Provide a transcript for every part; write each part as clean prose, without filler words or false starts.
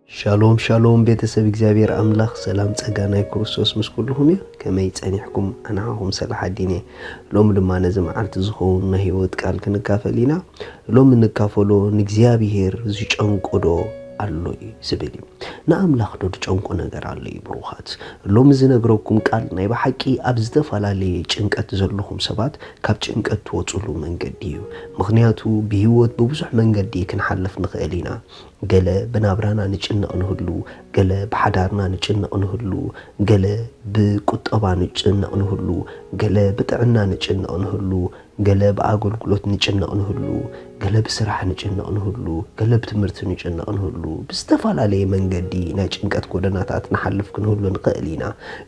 شالوم شالوم بيتسب اغزابير املاخ سلام ጸጋናይ ክርስቶስ ምስ ኩልኩም እዩ ከመይ ጸኒሕኩም ኣናኹም ሰላሕ አዲኔ ሎም ድማ ነዚ መዓልቲ ዝኸውን ናይ ህይወት ቃል ክንካፈል ኢና ሎም እንካፈሎ ንእግዚአብሔር ዝጨንቆዶ አሎይ ዝብል ንኣምላኽ ዶ ጨንቆ ነገር አለይ ብሩኻት ሎም ዝነግረኩም ቃል ናይ በሐቂ ኣብ ዝተፋላለየ ጭንቀት ዘለኹም ሰባት ካብ ጭንቀት ትወጽሉ መንገዲ እዩ ምኽንያቱ ብህይወት በብዙሕ መንገዲ ክንሓልፍ ንኽእል ኢና ገለ በናብራና ንጭነቕ ንህሉ ገለ በሓዳርና ንጭነቕ ንህሉ ገለ ብቁጠባ ንጭነቕ ንህሉ ገለ ብጥዕና ንጭነቕ ንህሉ ገለ በአገልግሎት ንጭነቕ ንህሉ ገለ ብስራሕ ንጭነቕ ንህሉ ገለ ብትምህርቲ ንጭነቕ ንህሉ ብዝተፈላለየ መንገዲ ናይ ጭንቀት ጎደናታት ንሓልፍ ክንህሉ ንኽእል ኢና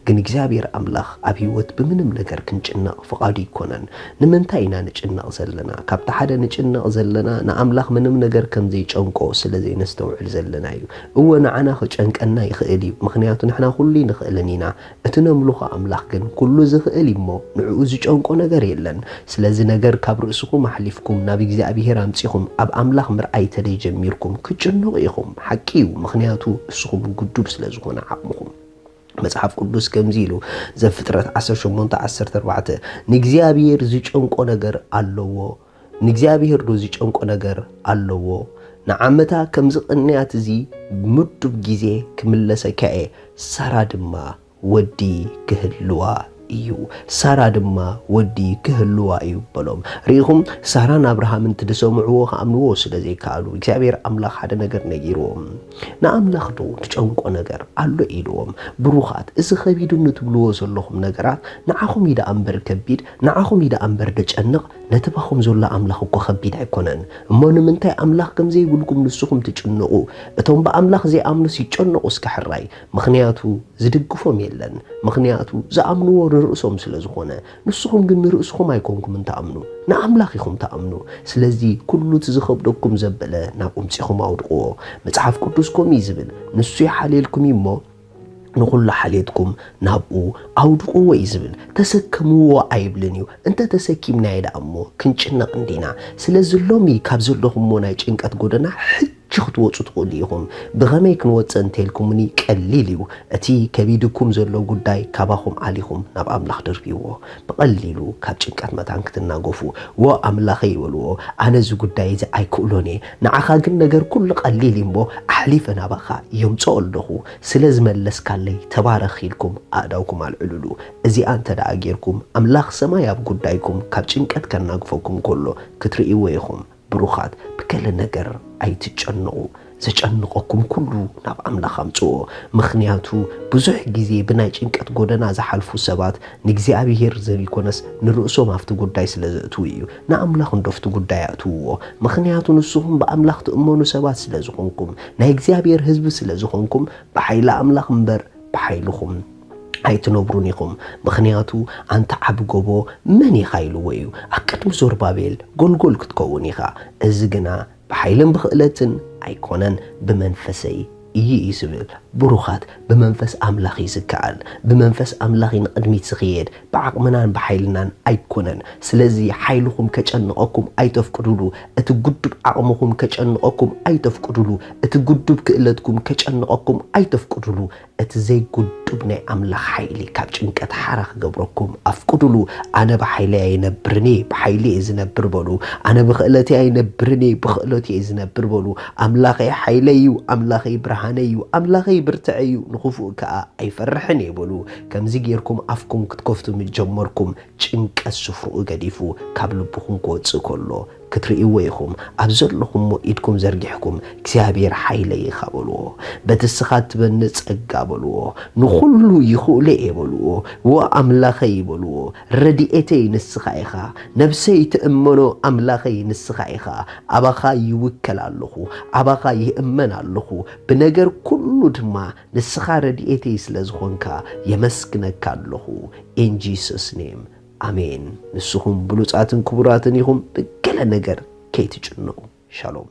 ግን እግዚአብሔር ኣምላኽ ኣብ ህይወት ብምንም ነገር ክንጭነቕ ፍቓዱ ይኮነን ንምንታይ ኢና ንጭነቕ ዘለና ካብቲ ሓደ ንጭነቕ ዘለና ንኣምላኽ ምንም ነገር ከም ዘይጨንቆ ስለዘይ ነስተውዕል ዘለና እዩ እወ ንዓና ክጨንቀና ይኽእል እዩ ምኽንያቱ ንሕና ኩሉ ንኽእልን ኢና እቲ ነምልኾ ኣምላኽ ግን ኩሉ ዝኽእል እሞ ንዕኡ ዝጨንቆ ነገር የለን ስለዚ ነገር ካብ ርእስኩም ኣሕሊፍኩም ናብ እግዚአብሔር ኣምጺኹም ኣብ ኣምላኽ ምርኣይ ተደይጀሚርኩም ክጭንቑ ኢኹም ሓቂ እዩ ምኽንያቱ እስኹም ጉዱብ ስለዝኾነ ዓቕምኹም መጽሐፍ ቅዱስ ከምዚ ኢሉ ዘፍጥረት 18:14 ንእግዚአብሔር ዝጨንቆ ነገር ኣለዎ ንእግዚአብሔር ዶ ዝጨንቆ ነገር ኣለዎ ንዓመታ ከም ዝቕንያት እዚ ምዱብ ጊዜ ክምለሰከየ ሳራ ድማ ወዲ ክህልዋ እዩ ሳራ ድማ ወዲ ክህልዋ እዩ በሎም ሪኹም ሳራን አብርሃምን ትደሰምዕዎ ከኣምንዎ ስለዘይከኣሉ እግዚአብሔር ኣምላኽ ሓደ ነገር ነጊሮም ንኣምላኽ ዶ ትጨንቆ ነገር ኣሎ ኢልዎም ብሩኻት እዚ ኸቢዱ ንትብልዎ ዘለኹም ነገራት ንዓኹም ኢዳ ኣንበር ከቢድ ንዓኹም ኢዳ ኣንበር ደጨንቕ ነትባኹም ዘሎ ኣምላኽ እኮ ኸቢድ ኣይኮነን እሞ ንምንታይ ኣምላኽ ከም ዘይብልኩም ንስኹም ትጭንቑ እቶም ብኣምላኽ ዘይኣምኑስ ይጨንቑ እስካሕራይ ምኽንያቱ ዝድግፎም የለን ምኽንያቱ ዝኣምንዎ ርእሶም ስለዝኾነ ንስኹም ግን ርእስኹም ኣይኮንኩም እንተኣምኑ ንኣምላኽ ኢኹም ተኣምኑ ስለዚ ኩሉ ዝኸብደኩም ዘበለ ናብ ቁምጺኹም ኣውድቅዎ መጽሐፍ ቅዱስ ከምኡ ዝብል ንሱ ይሓልየልኩም እሞ ንኹሉ ሓልየትኩም ናብኡ ኣውድቅዎ ይዝብል ተሰከምዎ ኣይብልን እዩ እንተ ተሰኪምና ይዳ እሞ ክንጭነቕ እንዲና ስለዚ ሎሚ ካብ ዘለኹም ናይ ጭንቀት ጎደና ክትወጹ ትኽእሉ ኢኹም ብኸመይ ክንወጽእ እንተልኩምኒ ቀሊል እዩ እቲ ከቢድኩም ዘሎ ጉዳይ ካባኹም ዓሊኹም ናብ ኣምላኽ ደርቢዎ ብቐሊሉ ካብ ጭንቀት መታን ክትናገፉ ወ ኣምላኽ ይበልዎ ኣነ እዚ ጉዳይ እዚ ኣይክእሎን ንዓኻ ግን ነገር ኩሉ ቀሊል እምቦ ኣሕሊፈ ናባኻ የምጽኦ ኣለኹ ስለ ዝመለስካለይ ተባረኽ ኢልኩም ኣእዳውኩም ኣልዕልሉ እዚኣ እንተደኣ ጌርኩም ኣምላኽ ሰማይ ኣብ ጉዳይኩም ካብ ጭንቀት ከናግፈኩም ከሎ ክትርእይዎ ኢኹም ብሩኻት ብከለ ነገር ኣይትጨንቑ ዘጨንቆኩም ኩሉ ናብ ኣምላኽ ኣምጽኦ ምኽንያቱ ብዙሕ ጊዜ ብናይ ጭንቀት ጎደና ዝሓልፉ ሰባት ንእግዚአብሔር ዘይኮነስ ንርእሶም ኣብቲ ጉዳይ ስለ ዘእትው እዩ ንኣምላኽ እንደፍቲ ጉዳይ ኣእትውዎ ምኽንያቱ ንስኹም ብኣምላኽ ትእመኑ ሰባት ስለ ዝኾንኩም ናይ እግዚአብሔር ህዝቢ ስለ ዝኾንኩም ብሓይሊ ኣምላኽ እምበር ብሓይልኹም ኣይትነብሩን ኢኹም ምኽንያቱ ኣንተ ዓብ ጎቦ መን ኢኻ ኢልዎ እዩ ኣብ ቅድሚ ዞርባቤል ጎልጎል ክትከውን ኢኻ እዚ ግና ብሓይልን ብኽእለትን ኣይኮነን ብመንፈሰይ እዩ ዝብል ብሩኻት ብመንፈስ ኣምላኽ ይዝከኣል ብመንፈስ ኣምላኽ ንቕድሚት ዝኽየድ ብዓቕምናን ብሓይልናን ኣይኮነን ስለዚ ሓይልኹም ከጨንቐኩም ኣይተፍቅዱሉ እቲ ጉዱብ ዓቕምኹም ከጨንቐኩም ኣይተፍቅዱሉ እቲ ጉዱብ ክእለትኩም ከጨንቐኩም ኣይተፍቅዱሉ እቲ ዘይጉዱብ ናይ ኣምላኽ ሓይሊ ካብ ጭንቀት ሓራ ክገብረኩም ኣፍቅዱሉ ኣነ ብሓይሊ ኣይነብርኒ ብሓይሊ ዝነብር በሉ ኣነ ብኽእለቲ ኣይነብርኒ ብኽእለቲ ዝነብር በሉ ኣምላኸይ ሓይለይ እዩ ኣምላኸይ ብርሃነይ እዩ ኣምላኸይ ብርትዕ እዩ ንኽፉእ ከዓ ኣይፈርሕን ይበሉ ከምዚ ጌርኩም ኣፍኩም ክትከፍቱ ምጀመርኩም ጭንቀት ስፍርኡ ገዲፉ ካብ ልብኹም ክወጽእ ከሎ ክትርእይዎ ኢኹም ኣብ ዘለኹም ኢድኩም ዘርጊሕኩም እግዚአብሔር ሓይለይ ኢኻ በልዎ በትስኻ ትበንጽ ጸጋ በልዎ ንኹሉ ይኽእለ ይበልዎ ወኣምላኸይ ይበልዎ ረድኤተይ ንስኻ ኢኻ ነብሰይ ትእመኖ ኣምላኸይ ንስኻ ኢኻ ኣባኻ ይውከል ኣለኹ ኣባኻ ይእመን ኣለኹ ብነገር ኩሉ ድማ ንስኻ ረድኤተይ ስለ ዝኾንካ የመስግነካ ኣለኹ ኢን ጂሰስ ኔም አሜን ንስኹም ብሉጻትን ክቡራትን ኢኹም በገለ ነገር ከይትጭንቁ ሻሎም